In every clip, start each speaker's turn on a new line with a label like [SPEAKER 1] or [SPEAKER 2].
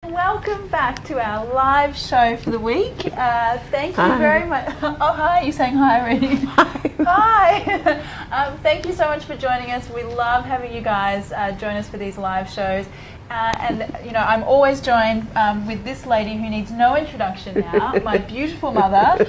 [SPEAKER 1] Welcome back to our live show for the week. Thank you very much. Oh, hi. You're saying hi already? Hi. Thank you so much for joining us. We love having you guys join us for these live shows. And, you know, I'm always joined with this lady who needs no introduction now, my beautiful mother,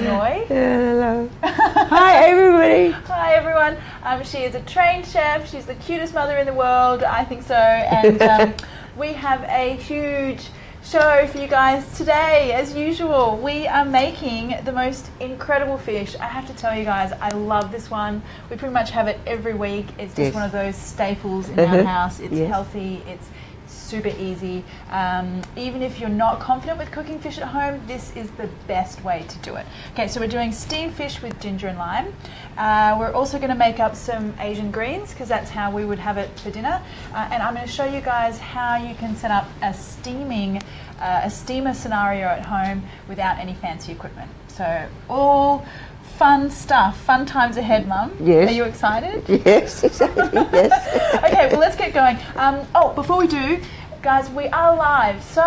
[SPEAKER 1] Noi.
[SPEAKER 2] Hello. Hi, everybody.
[SPEAKER 1] Hi, everyone. She is a trained chef. She's the cutest mother in the world. I think so. And we have a huge show for you guys today. As usual, we are making the most incredible fish. I have to tell you guys, I love this one. We pretty much have it every week. It's just one of those staples in our house. It's healthy. It's super easy. Even if you're not confident with cooking fish at home, this is the best way to do it. Okay, so we're doing steamed fish with ginger and lime. We're also going to make up some Asian greens because that's how we would have it for dinner. And I'm going to show you guys how you can set up a steamer scenario at home without any fancy equipment. So all fun stuff, fun times ahead, Mum.
[SPEAKER 2] Yes.
[SPEAKER 1] Are you excited?
[SPEAKER 2] Yes, exactly. Yes.
[SPEAKER 1] Okay, well, let's get going. Before we do, guys, we are live, so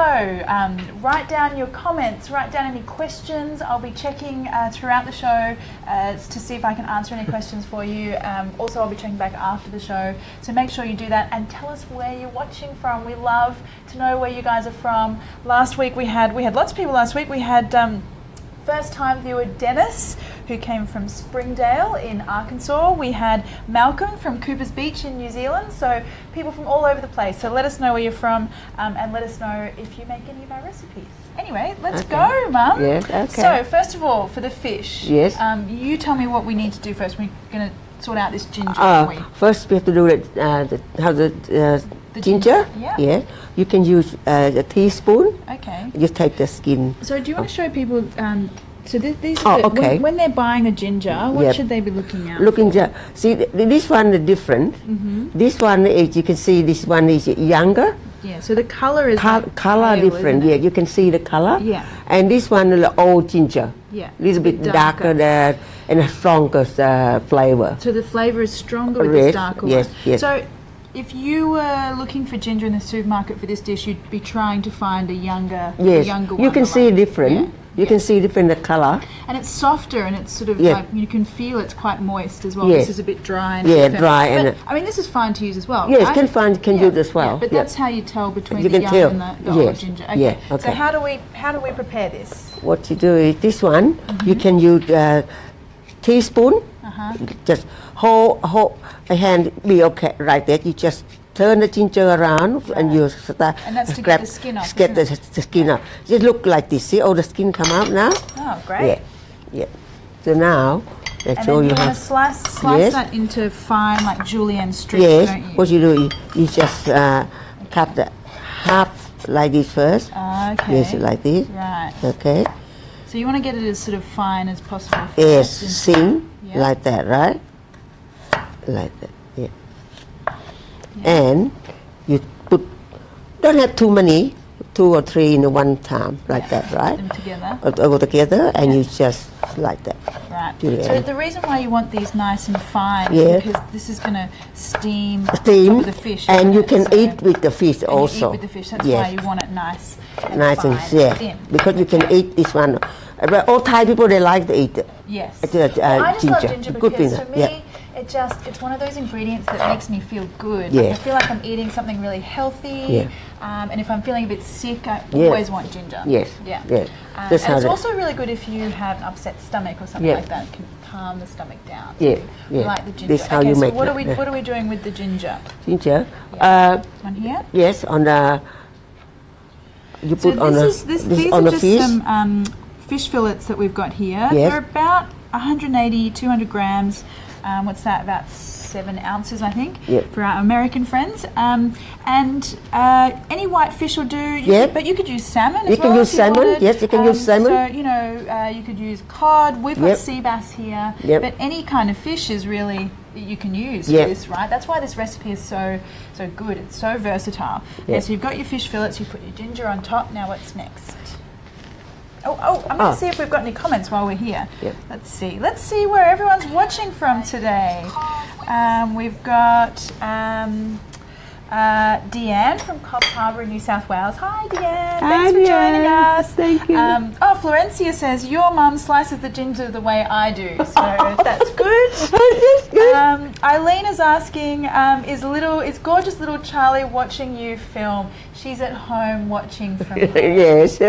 [SPEAKER 1] write down your comments, write down any questions. I'll be checking throughout the show to see if I can answer any questions for you. Also, I'll be checking back after the show, so make sure you do that and tell us where you're watching from. We love to know where you guys are from. Last week we had lots of people last week. We had first-time viewer Dennis, who came from Springdale in Arkansas. We had Malcolm from Cooper's Beach in New Zealand. So people from all over the place. So let us know where you're from and let us know if you make any of our recipes. Anyway, let's go, Mum.
[SPEAKER 2] Yes, okay.
[SPEAKER 1] So first of all, for the fish,
[SPEAKER 2] yes.
[SPEAKER 1] You tell me what we need to do first. We're going to sort out this ginger.
[SPEAKER 2] First, we have to do the ginger. Yeah. You can use a teaspoon.
[SPEAKER 1] Okay.
[SPEAKER 2] Just take the skin.
[SPEAKER 1] So do you want to show people? So these
[SPEAKER 2] okay.
[SPEAKER 1] when they're buying the ginger, what should they be looking at?
[SPEAKER 2] See, this one is different. This one is, you can see this one is younger.
[SPEAKER 1] Yeah, so the colour is
[SPEAKER 2] color
[SPEAKER 1] pale,
[SPEAKER 2] different. Yeah, you can see the color.
[SPEAKER 1] Yeah.
[SPEAKER 2] And this one is old ginger.
[SPEAKER 1] Yeah.
[SPEAKER 2] A little bit darker there and a stronger flavour.
[SPEAKER 1] So the flavour is stronger with this darker one.
[SPEAKER 2] Yes.
[SPEAKER 1] So if you were looking for ginger in the supermarket for this dish, you'd be trying to find a younger one.
[SPEAKER 2] You can see different. You can see different the color.
[SPEAKER 1] And it's softer and it's sort of like, you can feel it's quite moist as well.
[SPEAKER 2] Yes.
[SPEAKER 1] This is a bit dry.
[SPEAKER 2] And dry.
[SPEAKER 1] But, I mean, this is fine to use as well.
[SPEAKER 2] Yes,
[SPEAKER 1] right?
[SPEAKER 2] can use as well.
[SPEAKER 1] Yeah, but that's how you tell between
[SPEAKER 2] you
[SPEAKER 1] the young and the old ginger. Okay.
[SPEAKER 2] Yeah, okay.
[SPEAKER 1] So how do we prepare this?
[SPEAKER 2] What you do is this one, you can use a teaspoon. Just hold a hand, be okay right there. You just turn the ginger around and you start.
[SPEAKER 1] And that's to get the skin off.
[SPEAKER 2] Get the skin off. Just look like this. See all the skin come out now?
[SPEAKER 1] Oh, great.
[SPEAKER 2] Yeah. So now, let's show
[SPEAKER 1] you.
[SPEAKER 2] And
[SPEAKER 1] then you want to slice that into fine, like julienne strips, don't you?
[SPEAKER 2] What you do, you just cut the half like this first.
[SPEAKER 1] Okay.
[SPEAKER 2] Yes, like this.
[SPEAKER 1] Right.
[SPEAKER 2] Okay.
[SPEAKER 1] So you want to get it as sort of fine as possible.
[SPEAKER 2] Yes, seam like that, right? Like that. Yeah. And you don't have too many, 2 or 3 in one time, like that, right?
[SPEAKER 1] Put them together.
[SPEAKER 2] All together, and you just like that.
[SPEAKER 1] Right. So the reason why you want these nice and fine is because this is going to steam with the fish.
[SPEAKER 2] And you can eat with the fish also.
[SPEAKER 1] You eat with the fish. That's why you want it nice and
[SPEAKER 2] fine
[SPEAKER 1] and thin.
[SPEAKER 2] Because you can eat this one. But all Thai people, they like to eat it.
[SPEAKER 1] Yes.
[SPEAKER 2] I
[SPEAKER 1] just love ginger because for me, it's one of those ingredients that makes me feel good. Like I feel like I'm eating something really healthy. And if I'm feeling a bit sick, I always want ginger.
[SPEAKER 2] Yes.
[SPEAKER 1] Yeah. And it's also really good if you have an upset stomach or something like that. It can calm the stomach down.
[SPEAKER 2] Yeah.
[SPEAKER 1] Like the ginger.
[SPEAKER 2] This is how you
[SPEAKER 1] so
[SPEAKER 2] make
[SPEAKER 1] what are we doing with the ginger?
[SPEAKER 2] Ginger.
[SPEAKER 1] On here?
[SPEAKER 2] Yes, on the. You put on
[SPEAKER 1] these
[SPEAKER 2] on
[SPEAKER 1] are
[SPEAKER 2] the
[SPEAKER 1] just
[SPEAKER 2] fish.
[SPEAKER 1] Some fish fillets that we've got here.
[SPEAKER 2] Yes.
[SPEAKER 1] They're about 180, 200 grams. What's that? About 7 ounces, I think, for our American friends. And any white fish will do. But you could use salmon as well.
[SPEAKER 2] You can use salmon. Yes, you can use salmon.
[SPEAKER 1] So, you could use cod. We've got sea bass here. But any kind of fish is really you can use for this, right? That's why this recipe is so good. It's so versatile. Okay, so you've got your fish fillets. You put your ginger on top. Now what's next? I'm going to see if we've got any comments while we're here. Let's see where everyone's watching from today. We've got Deanne from Coffs Harbour in New South Wales. Hi, Deanne.
[SPEAKER 3] Hi,
[SPEAKER 1] Thanks for joining
[SPEAKER 3] Deanne.
[SPEAKER 1] us.
[SPEAKER 3] Thank you.
[SPEAKER 1] Florencia says, your mum slices the ginger the way I do. So that's good.
[SPEAKER 2] That's good.
[SPEAKER 1] Eileen is asking, is gorgeous little Charlie watching you film? She's at home watching from home.
[SPEAKER 2] Yes.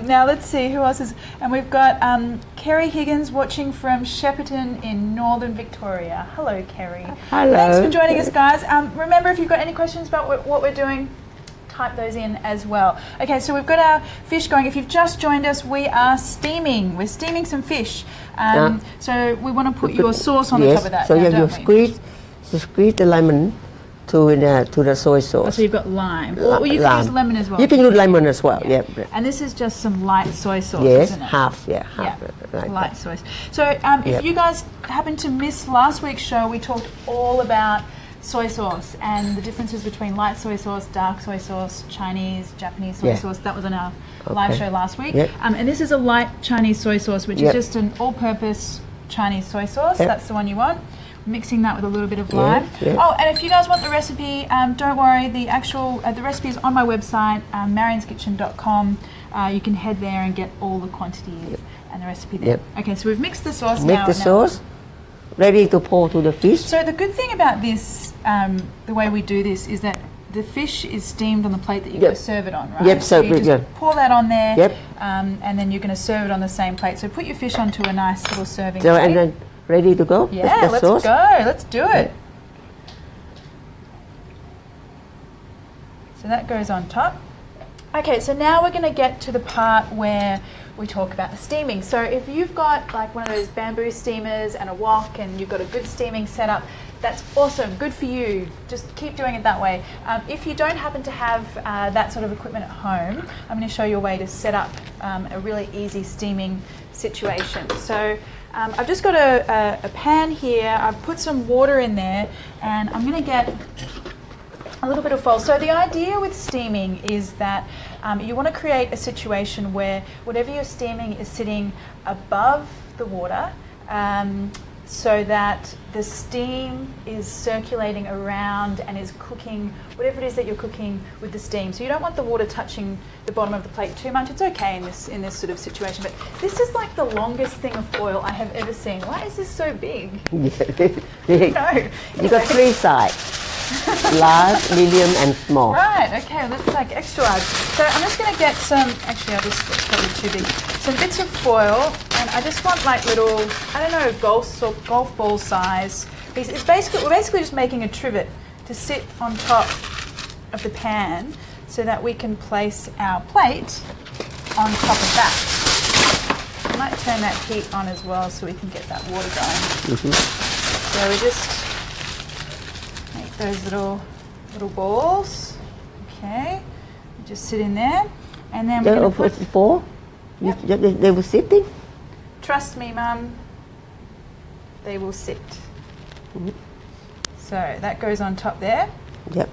[SPEAKER 1] Now let's see who else is, and we've got Kerry Higgins watching from Shepparton in Northern Victoria. Hello, Kerry.
[SPEAKER 2] Hello.
[SPEAKER 1] Thanks for joining us, guys. Remember, if you've got any questions about what we're doing, type those in as well. Okay, so we've got our fish going. If you've just joined us, we are steaming. We're steaming some fish. So we want to put your sauce on the top of that.
[SPEAKER 2] So
[SPEAKER 1] now,
[SPEAKER 2] you
[SPEAKER 1] don't we?
[SPEAKER 2] squeeze the lemon to the soy sauce.
[SPEAKER 1] Oh, so you've got lime. Or you can
[SPEAKER 2] Lime.
[SPEAKER 1] use lemon as well.
[SPEAKER 2] You can use lemon as well. Yeah.
[SPEAKER 1] And this is just some light soy sauce,
[SPEAKER 2] Yes,
[SPEAKER 1] isn't it?
[SPEAKER 2] half.
[SPEAKER 1] Yeah,
[SPEAKER 2] Like
[SPEAKER 1] light
[SPEAKER 2] that.
[SPEAKER 1] soy. So if you guys happen to miss last week's show, we talked all about soy sauce and the differences between light soy sauce, dark soy sauce, Chinese, Japanese soy sauce. That was on our live show last week.
[SPEAKER 2] Yep.
[SPEAKER 1] And this is a light Chinese soy sauce, which is just an all-purpose Chinese soy sauce.
[SPEAKER 2] Yep.
[SPEAKER 1] That's the one you want. Mixing that with a little bit of lime.
[SPEAKER 2] Yeah.
[SPEAKER 1] Oh, and if you guys want the recipe, don't worry. The actual the recipe is on my website, marionskitchen.com. You can head there and get all the quantities and the recipe there.
[SPEAKER 2] Yep.
[SPEAKER 1] Okay, so we've mixed the sauce
[SPEAKER 2] Make
[SPEAKER 1] now.
[SPEAKER 2] the sauce ready to pour to the fish.
[SPEAKER 1] So the good thing about this, the way we do this, is that the fish is steamed on the plate that you're going to serve it on, right?
[SPEAKER 2] Yep,
[SPEAKER 1] so you just
[SPEAKER 2] yeah.
[SPEAKER 1] pour that on there,
[SPEAKER 2] Yep.
[SPEAKER 1] and then you're going to serve it on the same plate. So put your fish onto a nice little serving
[SPEAKER 2] So
[SPEAKER 1] plate.
[SPEAKER 2] and then ready to go.
[SPEAKER 1] Yeah,
[SPEAKER 2] the
[SPEAKER 1] let's
[SPEAKER 2] sauce.
[SPEAKER 1] go. Let's do it. So that goes on top. Okay, so now we're going to get to the part where we talk about the steaming. So if you've got like one of those bamboo steamers and a wok and you've got a good steaming setup, that's awesome, good for you. Just keep doing it that way. If you don't happen to have that sort of equipment at home, I'm going to show you a way to set up a really easy steaming situation. So I've just got a pan here. I've put some water in there and I'm going to get a little bit of foil. So the idea with steaming is that you want to create a situation where whatever you're steaming is sitting above the water, so that the steam is circulating around and is cooking whatever it is that you're cooking with the steam. So you don't want the water touching the bottom of the plate too much. It's okay in this sort of situation, but this is like the longest thing of foil I have ever seen. Why is this so big? No.
[SPEAKER 2] You got three sides. Large, medium, and small.
[SPEAKER 1] Right, okay, that's like extra large. So I'm just going to get some, actually that's probably too big, some bits of foil, and I just want like little, I don't know, golf ball size pieces. We're basically just making a trivet to sit on top of the pan so that we can place our plate on top of that. I might turn that heat on as well so we can get that water going. So we just make those little balls. Okay, just sit in there, and then we're going to put.
[SPEAKER 2] Four.
[SPEAKER 1] Yep.
[SPEAKER 2] They were sitting.
[SPEAKER 1] Trust me, Mum. They will sit. So that goes on top there.
[SPEAKER 2] Yep.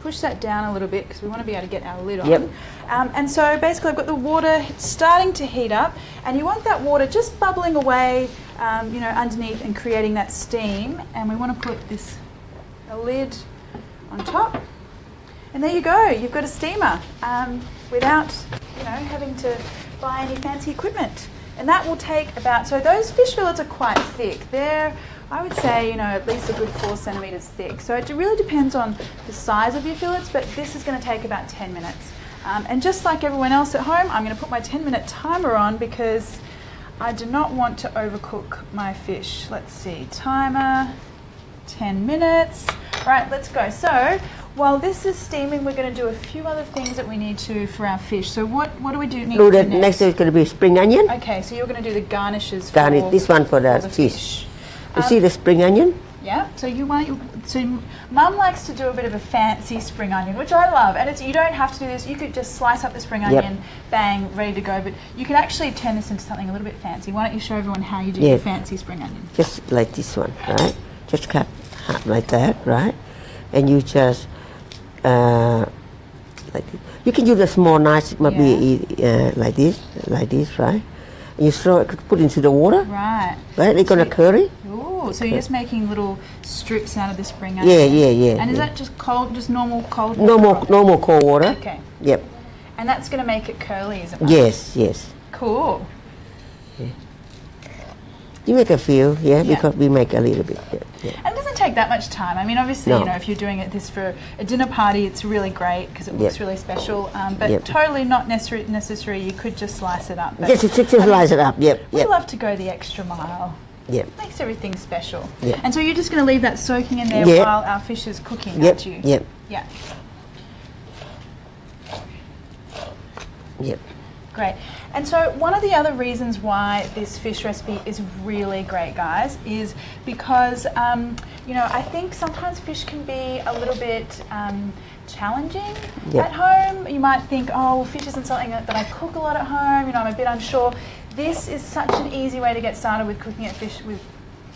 [SPEAKER 1] Push that down a little bit because we want to be able to get our lid on.
[SPEAKER 2] Yep.
[SPEAKER 1] And so basically I've got the water starting to heat up, and you want that water just bubbling away, underneath and creating that steam. And we want to put a lid on top. And there you go, you've got a steamer without having to buy any fancy equipment. And that will take so those fish fillets are quite thick. They're, I would say, at least a good 4 centimetres thick. So it really depends on the size of your fillets, but this is going to take about 10 minutes. And just like everyone else at home, I'm going to put my 10-minute timer on because I do not want to overcook my fish. Let's see, timer, 10 minutes. Right, let's go. So while this is steaming, we're going to do a few other things that we need to for our fish. So what do we need to do next?
[SPEAKER 2] Next is going to be spring onion.
[SPEAKER 1] Okay, so you're going to do the garnishes.
[SPEAKER 2] This one for the fish. You see the spring onion?
[SPEAKER 1] Yeah. So Mum likes to do a bit of a fancy spring onion, which I love. And you don't have to do this. You could just slice up the spring onion, bang, ready to go. But you can actually turn this into something a little bit fancy. Why don't you show everyone how you do your fancy spring onion?
[SPEAKER 2] Just like this one, right? Just cut like that, right? And you just like this. You can use a small knife, maybe like this, right? You put into the water.
[SPEAKER 1] Right.
[SPEAKER 2] Right? They're gonna curry.
[SPEAKER 1] Ooh, so you're just making little strips out of the spring onion.
[SPEAKER 2] Yeah.
[SPEAKER 1] And is that just cold, just normal cold
[SPEAKER 2] water? Normal cold water.
[SPEAKER 1] Okay.
[SPEAKER 2] Yep.
[SPEAKER 1] And that's going to make it curly, is it?
[SPEAKER 2] Yes.
[SPEAKER 1] Cool.
[SPEAKER 2] Yeah. You make a few, because we make a little bit. Yeah.
[SPEAKER 1] And it doesn't take that much time. I mean, obviously, if you're doing this for a dinner party, it's really great because it looks really special. But totally not necessary. You could just slice it up.
[SPEAKER 2] Just slice it up. Yep.
[SPEAKER 1] We love to go the extra mile.
[SPEAKER 2] Yep.
[SPEAKER 1] Makes everything special.
[SPEAKER 2] Yep.
[SPEAKER 1] And so you're just going to leave that soaking in there while our fish is cooking, aren't you?
[SPEAKER 2] Yep.
[SPEAKER 1] Yeah.
[SPEAKER 2] Yep.
[SPEAKER 1] Great. And so one of the other reasons why this fish recipe is really great, guys, is because, I think sometimes fish can be a little bit challenging at home. You might think, fish isn't something that I cook a lot at home, I'm a bit unsure. This is such an easy way to get started with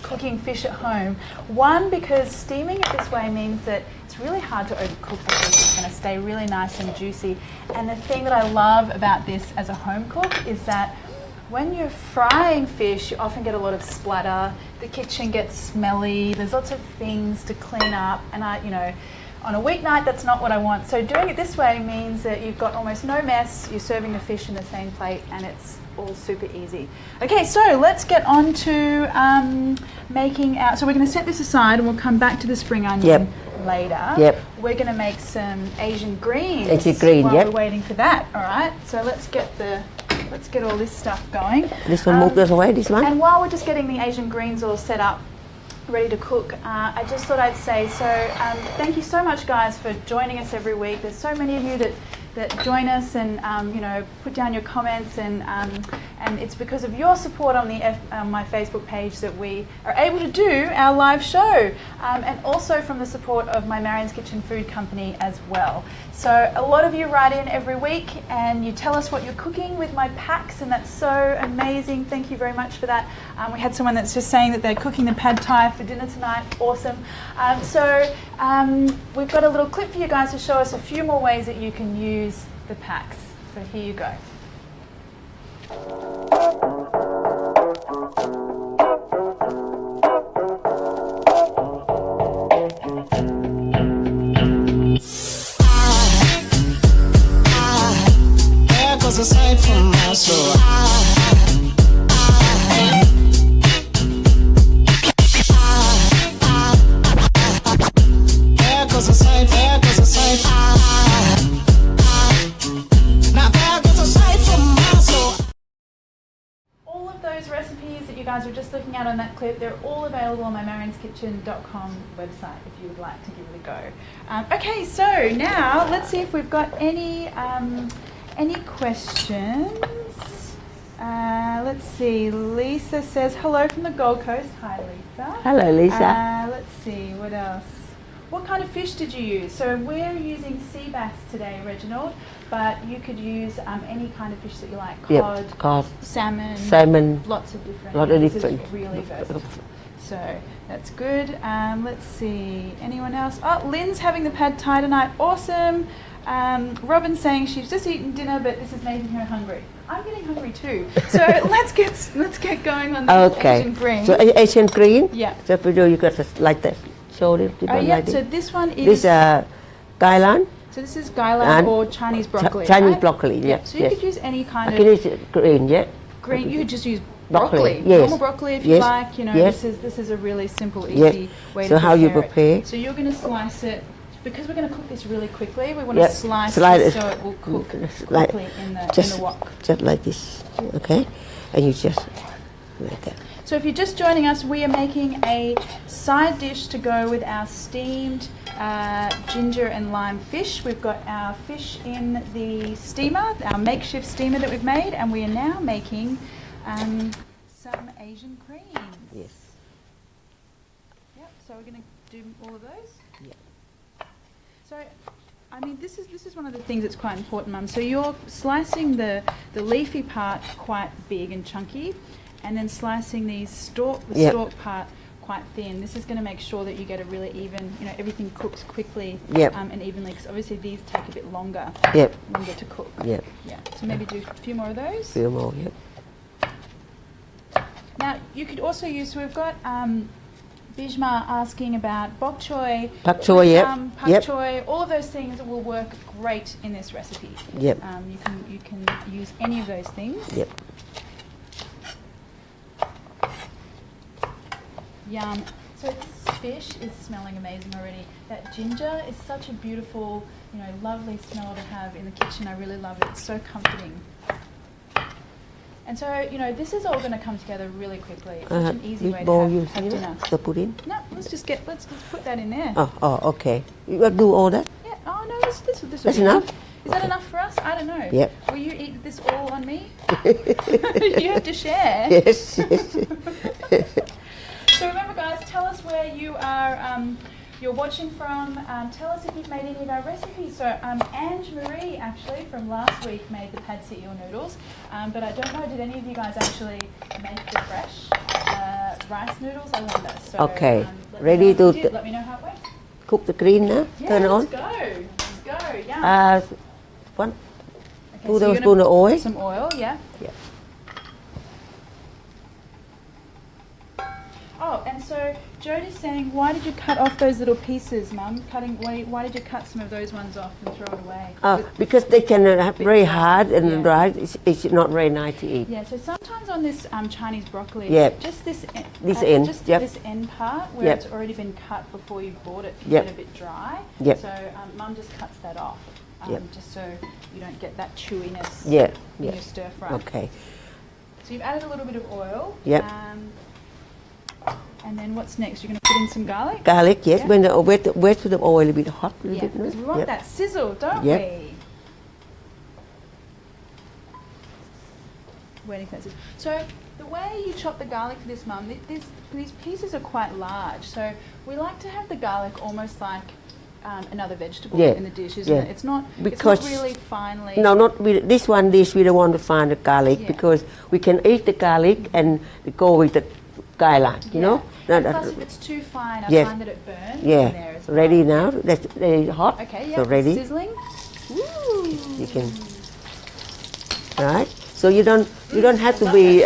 [SPEAKER 1] cooking fish at home. One, because steaming it this way means that it's really hard to overcook the fish. It's going to stay really nice and juicy. And the thing that I love about this as a home cook is that when you're frying fish, you often get a lot of splatter. The kitchen gets smelly. There's lots of things to clean up. And on a weeknight, that's not what I want. So doing it this way means that you've got almost no mess. You're serving the fish in the same plate, and it's all super easy. Okay, so let's get on to making our... So we're going to set this aside, and we'll come back to the spring onion later.
[SPEAKER 2] Yep.
[SPEAKER 1] We're going to make some Asian greens
[SPEAKER 2] while
[SPEAKER 1] we're waiting for that. All right. So let's get all this stuff going.
[SPEAKER 2] This one move this away. This one.
[SPEAKER 1] And while we're just getting the Asian greens all set up, ready to cook, I just thought I'd say thank you so much, guys, for joining us every week. There's so many of you that join us and put down your comments, and it's because of your support on my Facebook page that we are able to do our live show, and also from the support of my Marion's Kitchen Food Company as well. So a lot of you write in every week and you tell us what you're cooking with my packs, and that's so amazing. Thank you very much for that. We had someone that's just saying that they're cooking the pad thai for dinner tonight. Awesome. We've got a little clip for you guys to show us a few more ways that you can use the packs. So here you go.
[SPEAKER 3] There goes a sight from my soul. There goes a sight. Now there goes a sight from my soul.
[SPEAKER 1] All of those recipes that you guys were just looking at on that clip, they're all available on my marionskitchen.com website if you would like to give it a go. Okay, so now let's see if we've got any questions. Let's see. Lisa says hello from the Gold Coast. Hi, Lisa.
[SPEAKER 2] Hello, Lisa.
[SPEAKER 1] Let's see. What else? What kind of fish did you use? So we're using sea bass today, Reginald, but you could use any kind of fish that you like. Cod, salmon, lots of different. This is really versatile. So that's good. Let's see. Anyone else? Oh, Lynn's having the pad thai tonight. Awesome. Robin's saying she's just eaten dinner, but this is making her hungry. I'm getting hungry too. So let's get going on the Asian green.
[SPEAKER 2] So Asian green.
[SPEAKER 1] Yeah.
[SPEAKER 2] So if you do, you got to like this. Show it.
[SPEAKER 1] So this one is.
[SPEAKER 2] This Gailan.
[SPEAKER 1] So this is Gailan or Chinese broccoli.
[SPEAKER 2] Chinese broccoli. Yeah.
[SPEAKER 1] So you could use any kind of.
[SPEAKER 2] I can use green. Yeah.
[SPEAKER 1] Green. You could just use broccoli.
[SPEAKER 2] Yes.
[SPEAKER 1] Normal broccoli if you like. This is a really simple, easy way to prepare it.
[SPEAKER 2] So how you prepare?
[SPEAKER 1] So you're going to slice it. Because we're going to cook this really quickly, we want to slice it so it will cook quickly in the wok.
[SPEAKER 2] Just like this, okay? And you just like that.
[SPEAKER 1] So if you're just joining us, we are making a side dish to go with our steamed ginger and lime fish. We've got our fish in the steamer, our makeshift steamer that we've made, and we are now making some Asian greens.
[SPEAKER 2] Yes.
[SPEAKER 1] Yep, so we're going to do all of those.
[SPEAKER 2] Yeah.
[SPEAKER 1] So, I mean, this is one of the things that's quite important, Mum. So you're slicing the leafy part quite big and chunky, and then slicing the stalk part quite thin. This is going to make sure that you get a really even, everything cooks quickly and evenly, because obviously these take a bit longer to cook.
[SPEAKER 2] Yep.
[SPEAKER 1] Yeah. So maybe do a few more of those.
[SPEAKER 2] Few more, yep.
[SPEAKER 1] Now you could also use. So we've got Bijma asking about bok choy,
[SPEAKER 2] Pak choy, yep.
[SPEAKER 1] pak
[SPEAKER 2] Yep.
[SPEAKER 1] choy. All of those things will work great in this recipe.
[SPEAKER 2] Yep.
[SPEAKER 1] You can use any of those things.
[SPEAKER 2] Yep.
[SPEAKER 1] Yum. So this fish is smelling amazing already. That ginger is such a beautiful, lovely smell to have in the kitchen. I really love it. It's so comforting. And so, this is all going to come together really quickly. It's such an easy way
[SPEAKER 2] Which bowl
[SPEAKER 1] to
[SPEAKER 2] you
[SPEAKER 1] have dinner.
[SPEAKER 2] the put in?
[SPEAKER 1] No, let's just put that in there.
[SPEAKER 2] Oh, okay. You will do all that?
[SPEAKER 1] Yeah. Oh no, this will
[SPEAKER 2] That's
[SPEAKER 1] be
[SPEAKER 2] enough?
[SPEAKER 1] Is that enough for us? I don't know.
[SPEAKER 2] Yep.
[SPEAKER 1] Will you eat this all on me? You have to share.
[SPEAKER 2] Yes.
[SPEAKER 1] So remember, guys, tell us where you are. You're watching from. Tell us if you've made any of our recipes. So Ange Marie actually from last week made the pad see ew noodles, but I don't know. Did any of you guys actually make the fresh rice noodles? I wonder. So,
[SPEAKER 2] Okay.
[SPEAKER 1] let
[SPEAKER 2] Ready
[SPEAKER 1] me know if
[SPEAKER 2] to
[SPEAKER 1] you did. Let me know how it went.
[SPEAKER 2] cook the green now?
[SPEAKER 1] Yeah,
[SPEAKER 2] Turn it on?
[SPEAKER 1] let's go. Let's go. Yeah.
[SPEAKER 2] One
[SPEAKER 1] Okay,
[SPEAKER 2] two
[SPEAKER 1] so you're
[SPEAKER 2] tablespoons
[SPEAKER 1] gonna
[SPEAKER 2] of oil.
[SPEAKER 1] Some oil. Yeah.
[SPEAKER 2] Yeah.
[SPEAKER 1] Oh, and so Jodie's saying, why did you cut off those little pieces, Mum? Why did you cut some of those ones off and throw it away?
[SPEAKER 2] Because they can have very
[SPEAKER 1] Bit
[SPEAKER 2] hard and
[SPEAKER 1] yeah.
[SPEAKER 2] dry. It's not very nice to eat.
[SPEAKER 1] Yeah, so sometimes on this Chinese broccoli,
[SPEAKER 2] Yep.
[SPEAKER 1] just this
[SPEAKER 2] end,
[SPEAKER 1] just
[SPEAKER 2] yep.
[SPEAKER 1] this end part where
[SPEAKER 2] Yep.
[SPEAKER 1] it's already been cut before you bought it, can
[SPEAKER 2] Yep.
[SPEAKER 1] get a bit dry.
[SPEAKER 2] Yep.
[SPEAKER 1] So Mum just cuts that off,
[SPEAKER 2] Yep.
[SPEAKER 1] just so you don't get that chewiness
[SPEAKER 2] Yeah.
[SPEAKER 1] in
[SPEAKER 2] Yeah.
[SPEAKER 1] your stir fry.
[SPEAKER 2] Okay.
[SPEAKER 1] So you've added a little bit of oil.
[SPEAKER 2] Yep.
[SPEAKER 1] And then what's next? You're going to put in some garlic?
[SPEAKER 2] Garlic, yes.
[SPEAKER 1] Yeah.
[SPEAKER 2] When the wait to the oil a bit hot, a little
[SPEAKER 1] Yeah,
[SPEAKER 2] bit.
[SPEAKER 1] because we want
[SPEAKER 2] Yep.
[SPEAKER 1] that sizzle, don't
[SPEAKER 2] Yep.
[SPEAKER 1] we? Waiting for that sizzle. So the way you chop the garlic for this, Mum, these pieces are quite large. So we like to have the garlic almost like another vegetable
[SPEAKER 2] Yeah.
[SPEAKER 1] in the dish, isn't
[SPEAKER 2] Yeah.
[SPEAKER 1] it? It's not
[SPEAKER 2] Because-
[SPEAKER 1] really finely.
[SPEAKER 2] No, not with this one dish. We don't want to find the garlic
[SPEAKER 1] Yeah.
[SPEAKER 2] because we can eat the garlic and go with the gailan, you know.
[SPEAKER 1] And
[SPEAKER 2] Not-
[SPEAKER 1] plus, if it's too fine, I
[SPEAKER 2] Yes.
[SPEAKER 1] find that it burns
[SPEAKER 2] yeah.
[SPEAKER 1] in there as well.
[SPEAKER 2] Ready now? That's hot.
[SPEAKER 1] Okay, yeah.
[SPEAKER 2] So ready.
[SPEAKER 1] Sizzling. Woo.
[SPEAKER 2] You can. Right. So you don't have to be.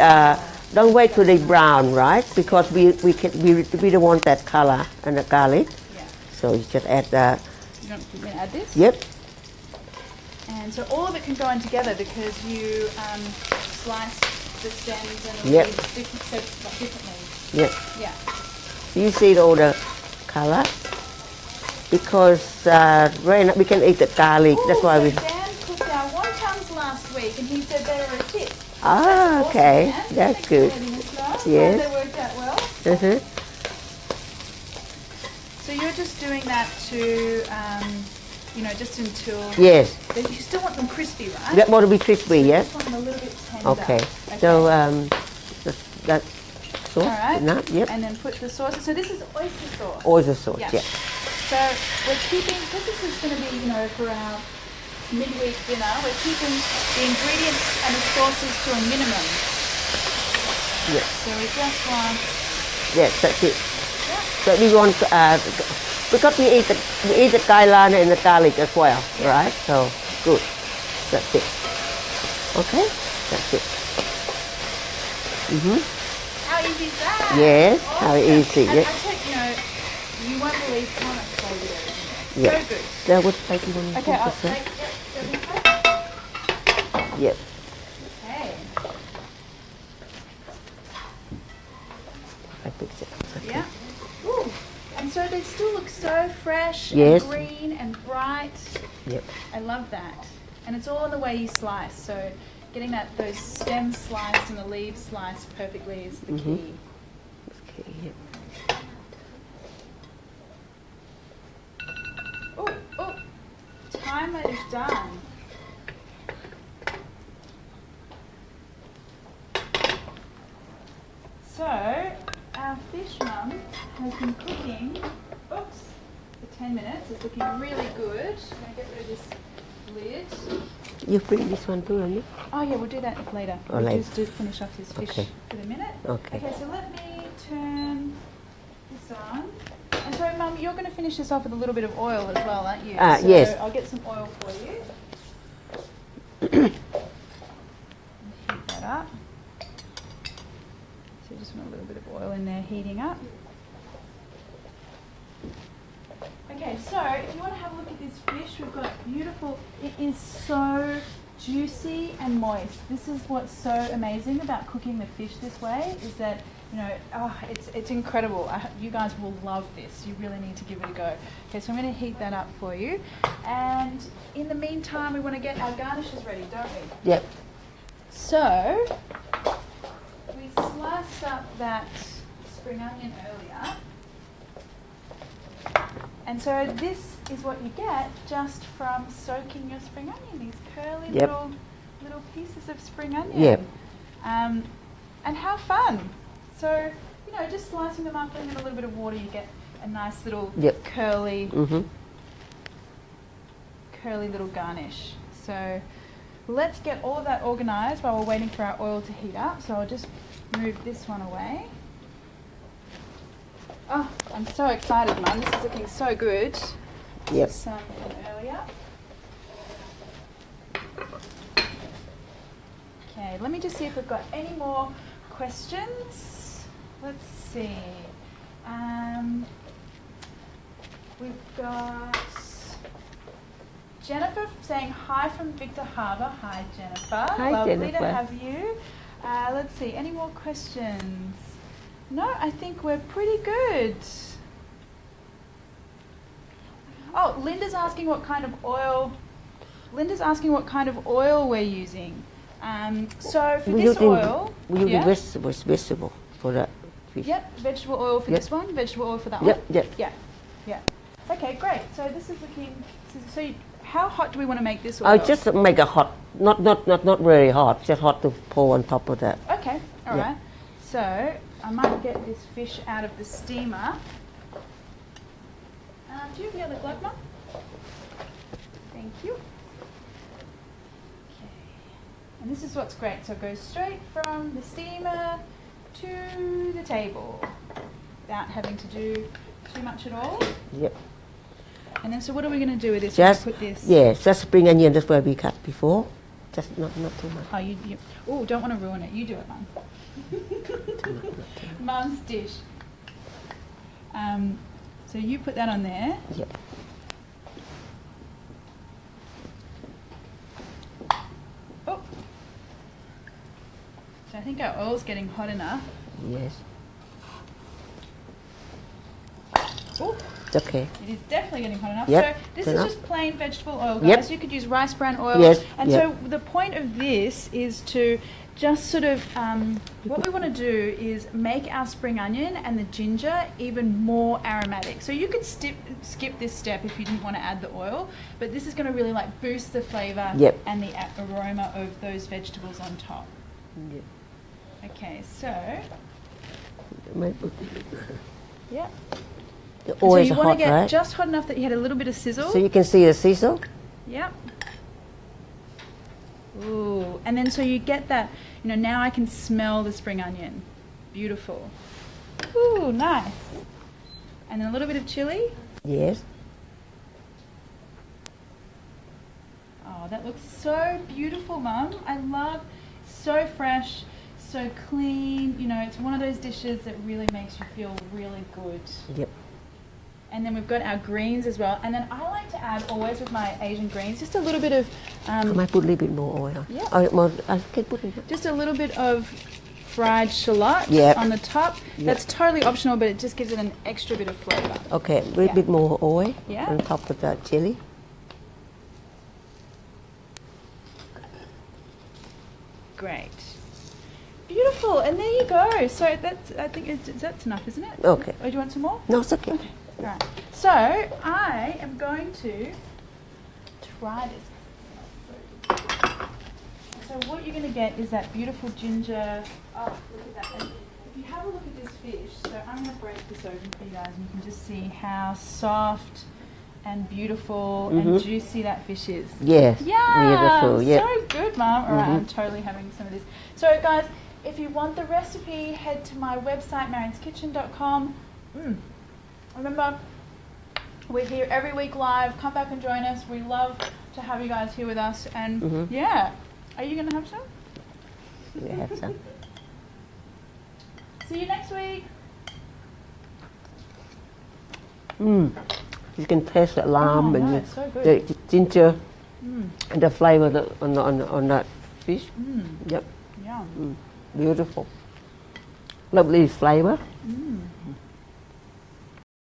[SPEAKER 2] Don't wait till they brown, right? Because we don't want that color and the garlic.
[SPEAKER 1] Yeah.
[SPEAKER 2] So you just add the.
[SPEAKER 1] You're going to add this?
[SPEAKER 2] Yep.
[SPEAKER 1] And so all of it can go in together because you slice the stems and the
[SPEAKER 2] Yep.
[SPEAKER 1] leaves differently.
[SPEAKER 2] Yep.
[SPEAKER 1] Yeah.
[SPEAKER 2] So you see all the color because we can eat the garlic. That's why
[SPEAKER 1] so
[SPEAKER 2] we.
[SPEAKER 1] Dan cooked our wontons last week and he said they were a hit.
[SPEAKER 2] Ah,
[SPEAKER 1] That's
[SPEAKER 2] okay.
[SPEAKER 1] awesome, Dan.
[SPEAKER 2] That's
[SPEAKER 1] Thanks
[SPEAKER 2] good.
[SPEAKER 1] for letting us know.
[SPEAKER 2] Yes.
[SPEAKER 1] They worked out well.
[SPEAKER 2] Uh-huh.
[SPEAKER 1] So you're just doing that to, just until...
[SPEAKER 2] Yes.
[SPEAKER 1] You still want them crispy, right?
[SPEAKER 2] That want to be crispy,
[SPEAKER 1] You
[SPEAKER 2] yes.
[SPEAKER 1] just want them a little bit tender.
[SPEAKER 2] Okay. So that sauce,
[SPEAKER 1] All right.
[SPEAKER 2] enough. Yep.
[SPEAKER 1] And then put the sauce. So this is oyster sauce.
[SPEAKER 2] Oyster sauce.
[SPEAKER 1] Yeah.
[SPEAKER 2] Yeah.
[SPEAKER 1] So we're keeping, because this is going to be, for our midweek dinner, we're keeping the ingredients and the sauces to a minimum.
[SPEAKER 2] Yeah.
[SPEAKER 1] So we just want,
[SPEAKER 2] Yes, that's it.
[SPEAKER 1] yeah,
[SPEAKER 2] So we want because we eat the kailan and the garlic as well, right? So good. That's it. Okay. That's it. Mhm.
[SPEAKER 1] how easy is that?
[SPEAKER 2] Yes, how easy,
[SPEAKER 1] And
[SPEAKER 2] yes.
[SPEAKER 1] I take, you won't believe how much flavour there is in
[SPEAKER 2] Yeah.
[SPEAKER 1] there. So good.
[SPEAKER 2] That would take you one.
[SPEAKER 1] Okay, I'll take,
[SPEAKER 2] Yep.
[SPEAKER 1] Okay.
[SPEAKER 2] I fix it. Okay.
[SPEAKER 1] Yeah. Ooh. And so they still look so fresh
[SPEAKER 2] Yes.
[SPEAKER 1] and green and bright.
[SPEAKER 2] Yep.
[SPEAKER 1] I love that. And it's all in the way you slice. So getting those stems sliced and the leaves sliced perfectly is the key.
[SPEAKER 2] Okay. Yep.
[SPEAKER 1] Oh, timer is done. So our fish, Mum, has been cooking, for 10 minutes. It's looking really good. I'm going to get rid of this lid.
[SPEAKER 2] You bring this one too, Annie?
[SPEAKER 1] Oh yeah, we'll do that later.
[SPEAKER 2] Oh,
[SPEAKER 1] We'll
[SPEAKER 2] later.
[SPEAKER 1] just finish off this fish
[SPEAKER 2] Okay.
[SPEAKER 1] for the minute.
[SPEAKER 2] Okay.
[SPEAKER 1] Okay, so let me turn this on. And so, Mum, you're going to finish this off with a little bit of oil as well, aren't you? So
[SPEAKER 2] yes.
[SPEAKER 1] I'll get some oil for you. Heat that up. So heating up. Okay, so if you want to have a look at this fish, we've got beautiful, it is so juicy and moist. This is what's so amazing about cooking the fish this way, is that, you know, it's incredible. You guys will love this. You really need to give it a go. Okay, so I'm going to heat that up for you. And in the meantime, we want to get our garnishes ready, don't we?
[SPEAKER 2] Yep.
[SPEAKER 1] So, we sliced up that spring onion earlier. And so this is what you get just from soaking your spring onion, these curly
[SPEAKER 2] Yep.
[SPEAKER 1] little pieces of spring onion.
[SPEAKER 2] Yep.
[SPEAKER 1] And how fun. So, you know, just slicing them up, putting in a little bit of water, you get a nice little
[SPEAKER 2] Yep.
[SPEAKER 1] curly
[SPEAKER 2] Mm-hmm.
[SPEAKER 1] little garnish. So let's get all of that organised while we're waiting for our oil to heat up. So I'll just move this one away. Oh, I'm so excited, Mum. This is looking so good.
[SPEAKER 2] Yep.
[SPEAKER 1] Some from earlier. Okay, let me just see if we've got any more questions. Let's see. We've got Jennifer saying hi from Victor Harbour. Hi, Jennifer.
[SPEAKER 2] Hi,
[SPEAKER 1] Lovely
[SPEAKER 2] Jennifer.
[SPEAKER 1] to have you. Let's see. Any more questions? No, I think we're pretty good. Oh, Linda's asking what kind of oil. Linda's asking what kind of oil we're using. So for this oil,
[SPEAKER 2] We use
[SPEAKER 1] yeah?
[SPEAKER 2] vegetable for that fish.
[SPEAKER 1] Yep, vegetable oil for
[SPEAKER 2] Yep.
[SPEAKER 1] this one, vegetable oil for that
[SPEAKER 2] Yep,
[SPEAKER 1] one.
[SPEAKER 2] yep.
[SPEAKER 1] Yeah, yeah. Okay, great. So this is looking. How hot do we want to make this oil?
[SPEAKER 2] I just make it hot, not very hot, just hot to pour on top of that.
[SPEAKER 1] Okay, all
[SPEAKER 2] Yeah.
[SPEAKER 1] right. So I might get this fish out of the steamer. Do you have the other glove, Mum? Thank you. Okay. And this is what's great. So it goes straight from the steamer to the table without having to do too much at all.
[SPEAKER 2] Yep.
[SPEAKER 1] And then, so what are we going to do with this?
[SPEAKER 2] Just
[SPEAKER 1] We're gonna put this.
[SPEAKER 2] yeah, just spring onion. That's where we cut before. Just not too much.
[SPEAKER 1] Oh, you oh, don't want to ruin it. You do it, Mum. Mum's dish. So you put that on there.
[SPEAKER 2] Yep.
[SPEAKER 1] Oh. So I think our oil's getting hot enough.
[SPEAKER 2] Yes.
[SPEAKER 1] Oh,
[SPEAKER 2] It's okay.
[SPEAKER 1] it is definitely getting hot enough.
[SPEAKER 2] Yep,
[SPEAKER 1] So this
[SPEAKER 2] good
[SPEAKER 1] is
[SPEAKER 2] enough.
[SPEAKER 1] just plain vegetable oil,
[SPEAKER 2] Yep.
[SPEAKER 1] guys. You could use rice bran oil.
[SPEAKER 2] Yes,
[SPEAKER 1] And
[SPEAKER 2] yep.
[SPEAKER 1] so the point of this is to just sort of, what we want to do is make our spring onion and the ginger even more aromatic. So you could skip this step if you didn't want to add the oil, but this is going to really like boost the flavour
[SPEAKER 2] Yep.
[SPEAKER 1] and the aroma of those vegetables on top.
[SPEAKER 2] Yep.
[SPEAKER 1] Okay, so,
[SPEAKER 2] Might put-
[SPEAKER 1] yeah.
[SPEAKER 2] The
[SPEAKER 1] So
[SPEAKER 2] oil is
[SPEAKER 1] you want
[SPEAKER 2] hot,
[SPEAKER 1] to get
[SPEAKER 2] right?
[SPEAKER 1] just hot enough that you had a little bit of sizzle.
[SPEAKER 2] So you can see the sizzle.
[SPEAKER 1] Yep. Ooh, and then so you get that, you know, now I can smell the spring onion. Beautiful. Ooh, nice. And then a little bit of chili.
[SPEAKER 2] Yes.
[SPEAKER 1] Oh, that looks so beautiful, Mum. I love, so fresh, so clean. You know, it's one of those dishes that really makes you feel really good.
[SPEAKER 2] Yep.
[SPEAKER 1] And then we've got our greens as well. And then I like to add, always with my Asian greens, just a little bit of,
[SPEAKER 2] I might put a little bit more oil.
[SPEAKER 1] Yeah.
[SPEAKER 2] Oh, more, I can put it.
[SPEAKER 1] just a little bit of fried shallot
[SPEAKER 2] Yep.
[SPEAKER 1] on the top.
[SPEAKER 2] Yep.
[SPEAKER 1] That's totally optional, but it just gives it an extra bit of flavour.
[SPEAKER 2] Okay, a little
[SPEAKER 1] Yeah.
[SPEAKER 2] bit more oil
[SPEAKER 1] Yeah.
[SPEAKER 2] on top of that chili.
[SPEAKER 1] Great. Beautiful. And there you go. So that's, I think that's enough, isn't it?
[SPEAKER 2] Okay.
[SPEAKER 1] Or do you want some more?
[SPEAKER 2] No, it's okay.
[SPEAKER 1] Okay. All right. So I am going to try this. So what you're going to get is that beautiful ginger. Oh, look at that. And if you have a look at this fish, so I'm going to break this open for you guys, and you can just see how soft and beautiful and juicy that fish is.
[SPEAKER 2] Yes.
[SPEAKER 1] Yeah,
[SPEAKER 2] Beautiful. Yeah.
[SPEAKER 1] so good, Mum. All right, I'm totally having some of this. So, guys, if you want the recipe, head to my website, marionskitchen.com. Remember, we're here every week live. Come back and join us. We love to have you guys here with us. And yeah, are you going to have some?
[SPEAKER 2] We have some.
[SPEAKER 1] See you next week.
[SPEAKER 2] You can taste the lime
[SPEAKER 1] no,
[SPEAKER 2] and
[SPEAKER 1] it's so good.
[SPEAKER 2] the ginger and the flavor on that fish. Yep,
[SPEAKER 1] Yum.
[SPEAKER 2] beautiful, lovely flavor.